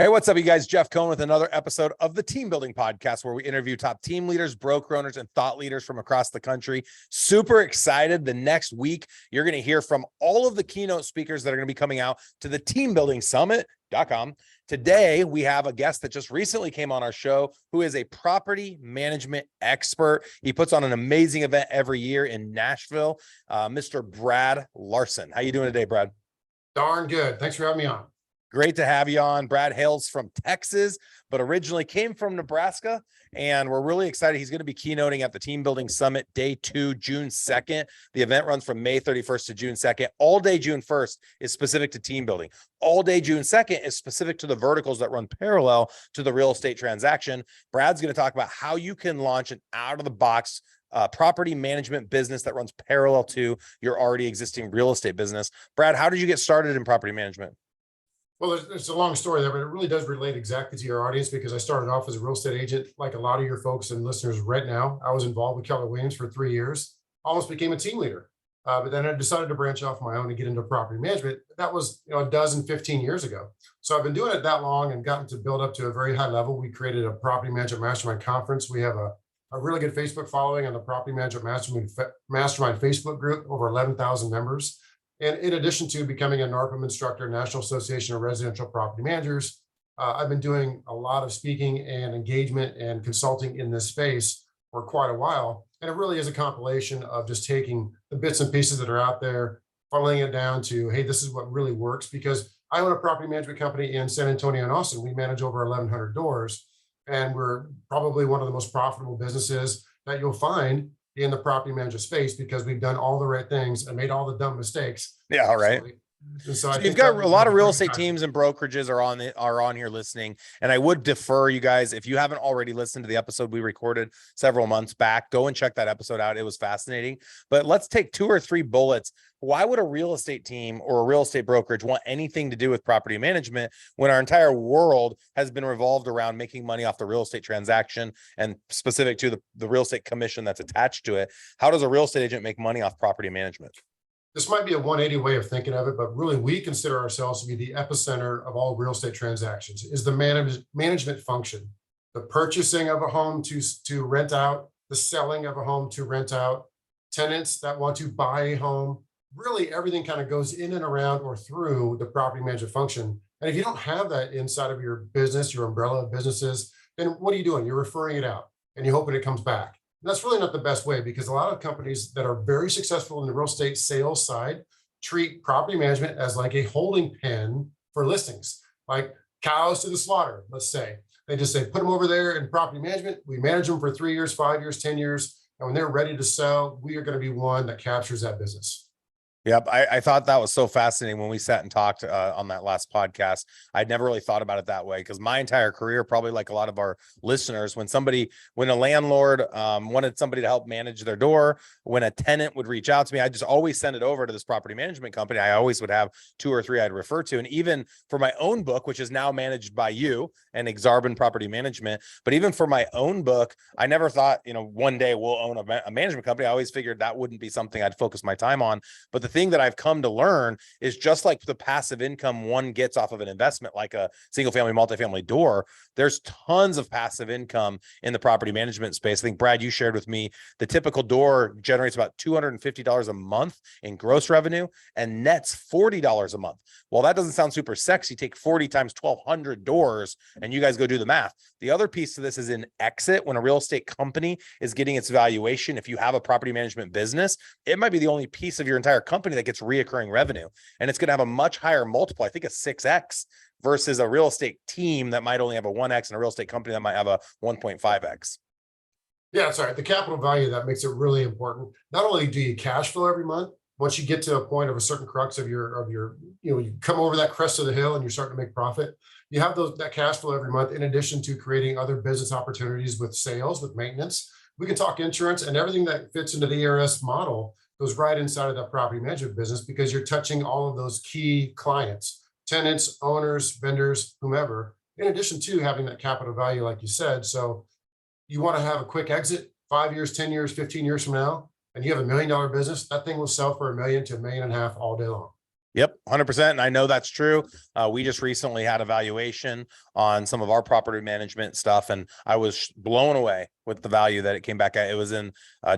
Hey, what's up, you guys? Jeff Cohen with another episode of the Team Building Podcast, where we interview top team leaders, broker owners, and thought leaders from across the country. Super excited. The next week, you're going to hear from all of the keynote speakers that are going to be coming out to the Team Building Summit.com. Today, we have a guest that just recently came on our show who is a property management expert. He puts on an amazing event every year in Nashville, Mr. Brad Larsen. How you doing today, Brad? Darn good. Thanks for having me on. Great to have you on. Brad hails from Texas, but originally came from Nebraska, and we're really excited. He's going to be keynoting at the Team Building Summit Day 2, June 2nd. The event runs from May 31st to June 2nd. All day June 1st is specific to team building. All day June 2nd is specific to the verticals that run parallel to the real estate transaction. Brad's going to talk about how you can launch an out-of-the-box property management business that runs parallel to your already existing real estate business. Brad, how did you get started in property management? Well, there's a long story there, but it really does relate exactly to your audience because I started off as a real estate agent, like a lot of your folks and listeners right now. I was involved with Keller Williams for 3 years, almost became a team leader. But then I decided to branch off my own and get into property management. That was, 15 years ago. So I've been doing it that long and gotten to build up to a very high level. We created a property management mastermind conference. We have a really good Facebook following on the property management mastermind Facebook group, over 11,000 members. And in addition to becoming a NARPM instructor, National Association of Residential Property Managers, I've been doing a lot of speaking and engagement and consulting in this space for quite a while. And it really is a compilation of just taking the bits and pieces that are out there, funneling it down to, hey, this is what really works. Because I own a property management company in San Antonio and Austin. We manage over 1,100 doors, and we're probably one of the most profitable businesses that you'll find in the property management space because we've done all the right things and made all the dumb mistakes. Yeah, all right. So you've got a lot of real estate teams and brokerages are on here listening. And I would defer you guys, if you haven't already listened to the episode we recorded several months back, go and check that episode out. It was fascinating. But let's take 2 or 3 bullets. Why would a real estate team or a real estate brokerage want anything to do with property management when our entire world has been revolved around making money off the real estate transaction and specific to the real estate commission that's attached to it? How does a real estate agent make money off property management? This might be a 180 way of thinking of it, but really we consider ourselves to be the epicenter of all real estate transactions, is the management function, the purchasing of a home to rent out, the selling of a home to rent out, tenants that want to buy a home. Really everything kind of goes in and around or through the property management function. And if you don't have that inside of your business, your umbrella of businesses, then what are you doing? You're referring it out and you're hoping it comes back. That's really not the best way, because a lot of companies that are very successful in the real estate sales side treat property management as like a holding pen for listings, like cows to the slaughter, let's say. They just say, put them over there in property management. We manage them for 3 years, 5 years, 10 years. And when they're ready to sell, we are going to be one that captures that business. Yep. I thought that was so fascinating when we sat and talked on that last podcast. I'd never really thought about it that way, because my entire career, probably like a lot of our listeners, when a landlord wanted somebody to help manage their door, when a tenant would reach out to me, I just always send it over to this property management company. I always would have 2 or 3 I'd refer to. And even for my own book, which is now managed by you and Aksarben Property Management, but even for my own book, I never thought, one day we'll own a management company. I always figured that wouldn't be something I'd focus my time on. But the thing that I've come to learn is, just like the passive income one gets off of an investment, like a single family, multifamily door, there's tons of passive income in the property management space. I think, Brad, you shared with me the typical door generates about $250 a month in gross revenue and nets $40 a month. Well, that doesn't sound super sexy. Take 40 times 1,200 doors and you guys go do the math. The other piece to this is in exit. When a real estate company is getting its valuation, if you have a property management business, it might be the only piece of your entire company that gets reoccurring revenue. And it's going to have a much higher multiple, I think a 6x, versus a real estate team that might only have a 1x and a real estate company that might have a 1.5x. Yeah, sorry. The capital value, that makes it really important. Not only do you cash flow every month, once you get to a point of a certain crux of your, you come over that crest of the hill and you're starting to make profit, you have that cash flow every month, in addition to creating other business opportunities with sales, with maintenance. We can talk insurance, and everything that fits into the ERS model goes right inside of that property management business, because you're touching all of those key clients, tenants, owners, vendors, whomever, in addition to having that capital value, like you said. So you want to have a quick exit 5 years, 10 years, 15 years from now, and you have $1 million business, that thing will sell for $1 million to $1.5 million all day long. Yep, 100%. And I know that's true. We just recently had a valuation on some of our property management stuff, and I was blown away with the value that it came back at. It was in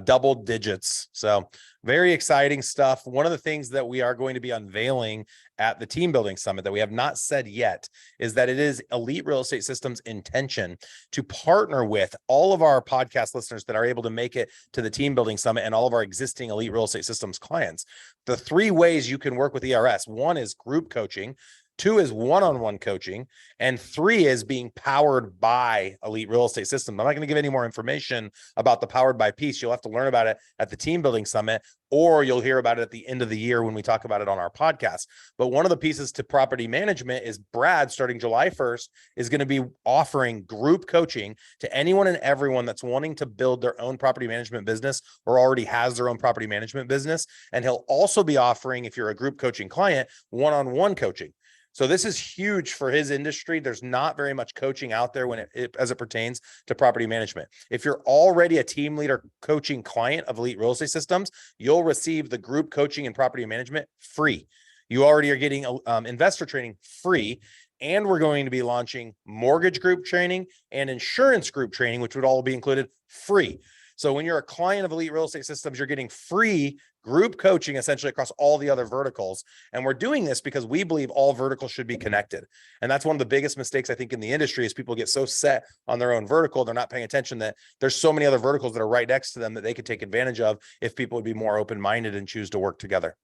double digits. So very exciting stuff. One of the things that we are going to be unveiling at the Team Building Summit that we have not said yet is that it is Elite Real Estate Systems' intention to partner with all of our podcast listeners that are able to make it to the Team Building Summit and all of our existing Elite Real Estate Systems clients. The 3 ways you can work with ERS: 1 is group coaching, 2 is one-on-one coaching, and 3 is being powered by Elite Real Estate Systems. I'm not going to give any more information about the powered by piece. You'll have to learn about it at the Team Building Summit, or you'll hear about it at the end of the year when we talk about it on our podcast. But one of the pieces to property management is Brad, starting July 1st, is going to be offering group coaching to anyone and everyone that's wanting to build their own property management business or already has their own property management business. And he'll also be offering, if you're a group coaching client, one-on-one coaching. So this is huge for his industry. There's not very much coaching out there when as it pertains to property management. If you're already a team leader coaching client of Elite Real Estate Systems, you'll receive the group coaching and property management free. You already are getting investor training free. And we're going to be launching mortgage group training and insurance group training, which would all be included free. So when you're a client of Elite Real Estate Systems, you're getting free group coaching essentially across all the other verticals. And we're doing this because we believe all verticals should be connected. And that's one of the biggest mistakes I think in the industry is people get so set on their own vertical. They're not paying attention that there's so many other verticals that are right next to them that they could take advantage of if people would be more open-minded and choose to work together.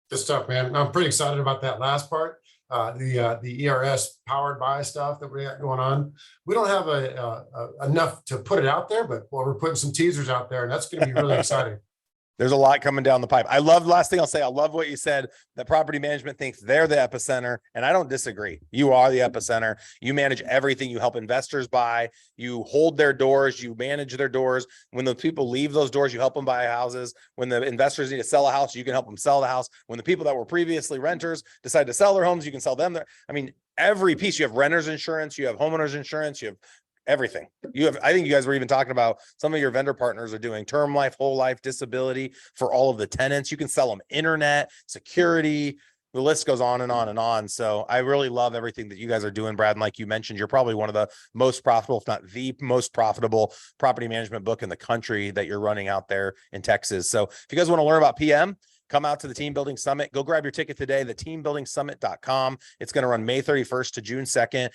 Good stuff, man. I'm pretty excited about that last part. The ERS powered by stuff that we got going on. We don't have enough to put it out there, but we're putting some teasers out there, and that's going to be really exciting. There's a lot coming down the pipe. I love, last thing I'll say, I love what you said, that property management thinks they're the epicenter. And I don't disagree. You are the epicenter. You manage everything. You help investors buy, you hold their doors, you manage their doors. When the people leave those doors, you help them buy houses. When the investors need to sell a house, you can help them sell the house. When the people that were previously renters decide to sell their homes, you can sell them there. I mean, every piece. You have renters insurance, you have homeowners insurance, you have everything. You have, I think you guys were even talking about some of your vendor partners are doing term life, whole life, disability for all of the tenants. You can sell them internet, security, the list goes on and on and on. So I really love everything that you guys are doing, Brad. And like you mentioned, you're probably one of the most profitable, if not the most profitable property management book in the country that you're running out there in Texas. So if you guys want to learn about PM, come out to the Team Building Summit. Go grab your ticket today, theteambuildingsummit.com. It's going to run May 31st to June 2nd.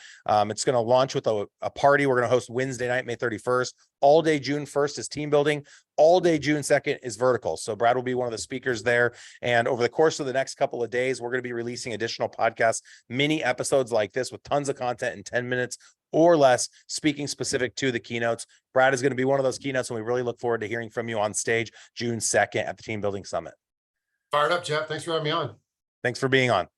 It's going to launch with a party. We're going to host Wednesday night, May 31st. All day June 1st is team building. All day June 2nd is vertical. So Brad will be one of the speakers there. And over the course of the next couple of days, we're going to be releasing additional podcasts, mini episodes like this with tons of content in 10 minutes or less, speaking specific to the keynotes. Brad is going to be one of those keynotes, and we really look forward to hearing from you on stage June 2nd at the Team Building Summit. Fired up, Jeff. Thanks for having me on. Thanks for being on.